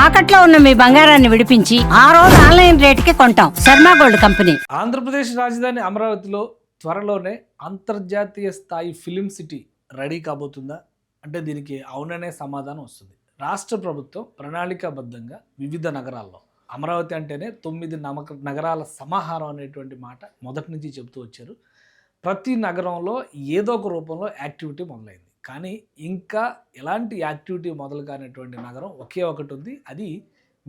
తాకట్లో ఉన్న మీ బంగారాన్ని విడిపించి ఆ రోజు ఆన్లైన్ రేటుకి కొంటాం. Sharma gold company. ఆంధ్రప్రదేశ్ రాజధాని అమరావతిలో త్వరలోనే అంతర్జాతీయ స్థాయి ఫిలిం సిటీ రెడీ కాబోతుందా అంటే దీనికి అవుననే సమాధానం వస్తుంది. రాష్ట్ర ప్రభుత్వం ప్రణాళికాబద్ధంగా వివిధ నగరాల్లో, అమరావతి అంటేనే 9 నగరాల సమాహారం అనేటువంటి మాట మొదటి నుంచి చెబుతూ వచ్చారు. ప్రతి నగరంలో ఏదో ఒక రూపంలో యాక్టివిటీ మొదలైంది. కానీ ఇంకా ఎలాంటి యాక్టివిటీ మొదలు కానిటువంటి నగరం ఒకే ఒకటి ఉంది, అది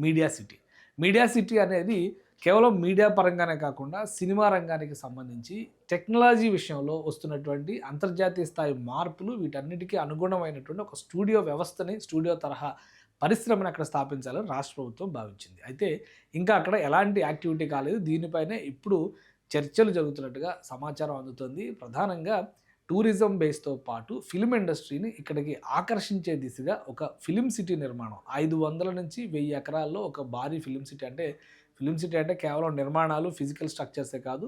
మీడియా సిటీ. మీడియా సిటీ అనేది కేవలం మీడియా పరంగానే కాకుండా సినిమా రంగానికి సంబంధించి టెక్నాలజీ విషయంలో వస్తున్నటువంటి అంతర్జాతీయ స్థాయి మార్పులు, వీటన్నిటికీ అనుగుణమైనటువంటి ఒక స్టూడియో వ్యవస్థని, స్టూడియో తరహా పరిశ్రమను అక్కడ స్థాపించాలని రాష్ట్ర ప్రభుత్వం భావించింది. అయితే ఇంకా అక్కడ ఎలాంటి యాక్టివిటీ కాలేదు. దీనిపైనే ఇప్పుడు చర్చలు జరుగుతున్నట్టుగా సమాచారం అందుతుంది. ప్రధానంగా టూరిజం బేస్తో పాటు ఫిలిం ఇండస్ట్రీని ఇక్కడికి ఆకర్షించే దిశగా ఒక ఫిలిం సిటీ నిర్మాణం 500 నుంచి 1000 ఎకరాల్లో ఒక భారీ ఫిలిం సిటీ. అంటే ఫిలిం సిటీ అంటే కేవలం నిర్మాణాలు, ఫిజికల్ స్ట్రక్చర్సే కాదు,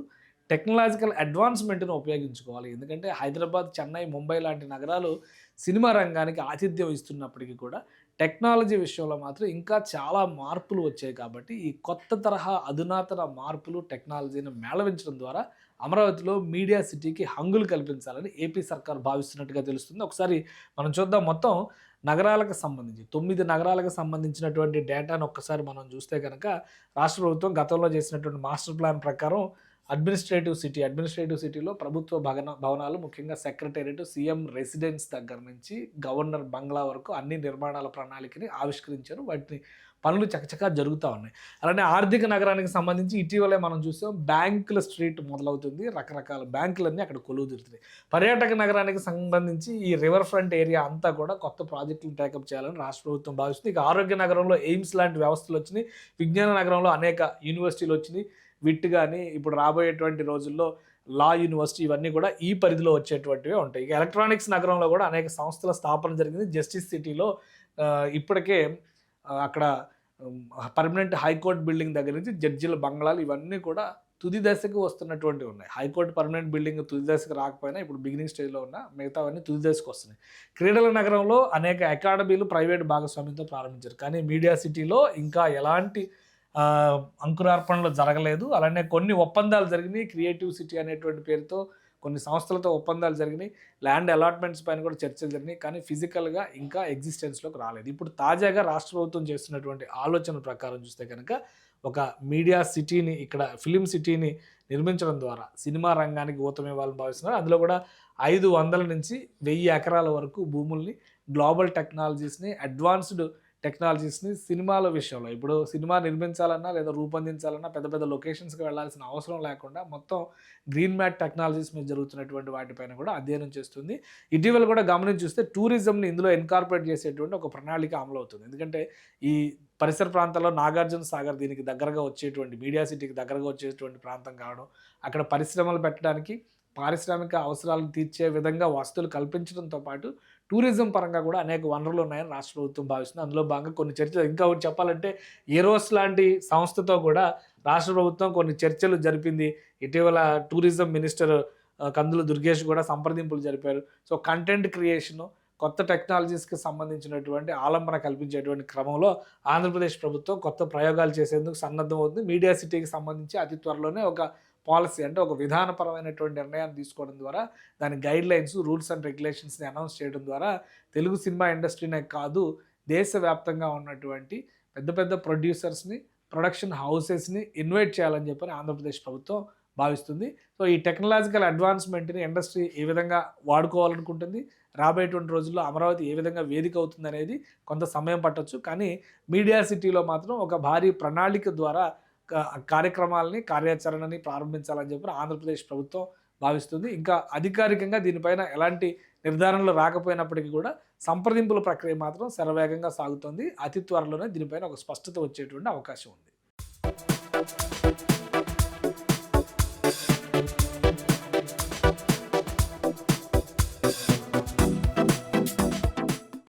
టెక్నాలజికల్ అడ్వాన్స్మెంట్ను ఉపయోగించుకోవాలి. ఎందుకంటే హైదరాబాద్, చెన్నై, ముంబై లాంటి నగరాలు సినిమా రంగానికి ఆతిథ్యం ఇస్తున్నప్పటికీ కూడా టెక్నాలజీ విషయంలో మాత్రం ఇంకా చాలా మార్పులు వచ్చాయి. కాబట్టి ఈ కొత్త తరహా అధునాతన మార్పులు, టెక్నాలజీని మేళవించడం ద్వారా అమరావతిలో మీడియా సిటీకి హంగులు కల్పించాలని ఏపీ సర్కార్ భావిస్తున్నట్టుగా తెలుస్తుంది. ఒకసారి మనం చూద్దాం. మొత్తం నగరాలకు సంబంధించి 9 నగరాలకు సంబంధించినటువంటి డేటాను ఒక్కసారి మనం చూస్తే కనుక రాష్ట్ర ప్రభుత్వం గతంలో చేసినటువంటి మాస్టర్ ప్లాన్ ప్రకారం అడ్మినిస్ట్రేటివ్ సిటీలో ప్రభుత్వ భవనాలు, ముఖ్యంగా సెక్రటేరియట్, సీఎం రెసిడెన్స్ దగ్గర నుంచి గవర్నర్ బంగ్లా వరకు అన్ని నిర్మాణాల ప్రణాళికని ఆవిష్కరించారు. వాటిని పనులు చకచకా జరుగుతూ ఉన్నాయి. అలానే ఆర్థిక నగరానికి సంబంధించి ఇటీవలే మనం చూసాం, బ్యాంకుల స్ట్రీట్ మొదలవుతుంది. రకరకాల బ్యాంకులన్నీ అక్కడ కొలువు తీరుతున్నాయి. పర్యాటక నగరానికి సంబంధించి ఈ రివర్ ఫ్రంట్ ఏరియా అంతా కూడా కొత్త ప్రాజెక్టులు టేకప్ చేయాలని రాష్ట్ర ప్రభుత్వం భావిస్తుంది. ఇక ఆరోగ్య నగరంలో ఎయిమ్స్ లాంటి వ్యవస్థలు వచ్చినాయి. విజ్ఞాన నగరంలో అనేక యూనివర్సిటీలు వచ్చినాయి. విట్ కానీ ఇప్పుడు రాబోయేటువంటి రోజుల్లో లా యూనివర్సిటీ, ఇవన్నీ కూడా ఈ పరిధిలో వచ్చేటువంటివే ఉంటాయి. ఇక ఎలక్ట్రానిక్స్ నగరంలో కూడా అనేక సంస్థల స్థాపన జరిగింది. జస్టిస్ సిటీలో ఇప్పటికే అక్కడ పర్మనెంట్ హైకోర్టు బిల్డింగ్ దగ్గర నుంచి జడ్జిల బంగ్లాలు, ఇవన్నీ కూడా తుది దశకు వస్తున్నటువంటివి ఉన్నాయి. హైకోర్టు పర్మనెంట్ బిల్డింగ్ తుది దశకు రాకపోయినా ఇప్పుడు బిగినింగ్ స్టేజ్లో ఉన్న మిగతావన్నీ తుది దశకు వస్తున్నాయి. క్రీడల నగరంలో అనేక అకాడమీలు ప్రైవేట్ భాగస్వామ్యంతో ప్రారంభించారు. కానీ మీడియా సిటీలో ఇంకా ఎలాంటి అంకురార్పణలు జరగలేదు. అలానే కొన్ని ఒప్పందాలు జరిగినాయి. క్రియేటివ్ సిటీ అనేటువంటి పేరుతో కొన్ని సంస్థలతో ఒప్పందాలు జరిగినాయి. ల్యాండ్ అలాట్మెంట్స్ పైన కూడా చర్చలు జరిగినాయి. కానీ ఫిజికల్గా ఇంకా ఎగ్జిస్టెన్స్లోకి రాలేదు. ఇప్పుడు తాజాగా రాష్ట్ర ప్రభుత్వం చేస్తున్నటువంటి ఆలోచన ప్రకారం చూస్తే కనుక ఒక మీడియా సిటీని, ఇక్కడ ఫిలిం సిటీని నిర్మించడం ద్వారా సినిమా రంగానికి ఊతం ఇవ్వాలని భావిస్తున్నారు. అందులో కూడా 500 నుంచి 1000 ఎకరాల వరకు భూముల్ని, గ్లోబల్ టెక్నాలజీస్ని, అడ్వాన్స్డ్ టెక్నాలజీస్ని సినిమాల విషయంలో, ఇప్పుడు సినిమా నిర్మించాలన్నా లేదా రూపొందించాలన్నా పెద్ద పెద్ద లొకేషన్స్కి వెళ్ళాల్సిన అవసరం లేకుండా మొత్తం గ్రీన్ మ్యాట్ టెక్నాలజీస్ మీద జరుగుతున్నటువంటి వాటిపైన కూడా అధ్యయనం చేస్తుంది. ఇటీవల కూడా గమనించి చూస్తే టూరిజంని ఇందులో ఎన్కార్పొరేట్ చేసేటువంటి ఒక ప్రణాళిక అమలు అవుతుంది. ఎందుకంటే ఈ పరిసర ప్రాంతాల్లో నాగార్జున సాగర్ దీనికి దగ్గరగా వచ్చేటువంటి, మీడియా సిటీకి దగ్గరగా వచ్చేటువంటి ప్రాంతం కావడం, అక్కడ పరిశ్రమలు పెట్టడానికి, పారిశ్రామిక అవసరాలను తీర్చే విధంగా వసతులు కల్పించడంతో పాటు టూరిజం పరంగా కూడా అనేక వనరులు ఉన్నాయని రాష్ట్ర ప్రభుత్వం భావిస్తుంది. అందులో భాగంగా కొన్ని చర్చలు, ఇంకా ఒకటి చెప్పాలంటే ఏరోస్ లాంటి సంస్థతో కూడా రాష్ట్ర ప్రభుత్వం కొన్ని చర్చలు జరిపింది. ఇటీవల టూరిజం మినిస్టర్ కందుల దుర్గేష్ కూడా సంప్రదింపులు జరిపారు. సో కంటెంట్ క్రియేషను, కొత్త టెక్నాలజీస్కి సంబంధించినటువంటి ఆలంబన కల్పించేటువంటి క్రమంలో ఆంధ్రప్రదేశ్ ప్రభుత్వం కొత్త ప్రయోగాలు చేసేందుకు సన్నద్ధం అవుతుంది. మీడియా సిటీకి సంబంధించి అతి త్వరలోనే ఒక పాలసీ, అంటే ఒక విధానపరమైనటువంటి నిర్ణయాన్ని తీసుకోవడం ద్వారా, దాని గైడ్లైన్స్, రూల్స్ అండ్ రెగ్యులేషన్స్ని అనౌన్స్ చేయడం ద్వారా తెలుగు సినిమా ఇండస్ట్రీనే కాదు, దేశవ్యాప్తంగా ఉన్నటువంటి పెద్ద పెద్ద ప్రొడ్యూసర్స్ని, ప్రొడక్షన్ హౌసెస్ని ఇన్వైట్ చేయాలని చెప్పని ఆంధ్రప్రదేశ్ ప్రభుత్వం భావిస్తుంది. సో ఈ టెక్నాలజికల్ అడ్వాన్స్మెంట్ని ఇండస్ట్రీ ఏ విధంగా వాడుకోవాలనుకుంటుంది, రాబోయేటువంటి రోజుల్లో అమరావతి ఏ విధంగా వేదిక అవుతుంది అనేది కొంత సమయం పట్టొచ్చు. కానీ మీడియా సిటీలో మాత్రం ఒక భారీ ప్రణాళిక ద్వారా కార్యక్రమాలని, కార్యాచరణని ప్రారంభించాలని చెప్పి ఆంధ్రప్రదేశ్ ప్రభుత్వం భావిస్తుంది. ఇంకా అధికారికంగా దీనిపైన ఎలాంటి నిర్ధారణలు రాకపోయినప్పటికీ కూడా సంప్రదింపుల ప్రక్రియ మాత్రం శరవేగంగా సాగుతుంది. అతి త్వరలోనే దీనిపైన ఒక స్పష్టత వచ్చేటువంటి అవకాశం ఉంది.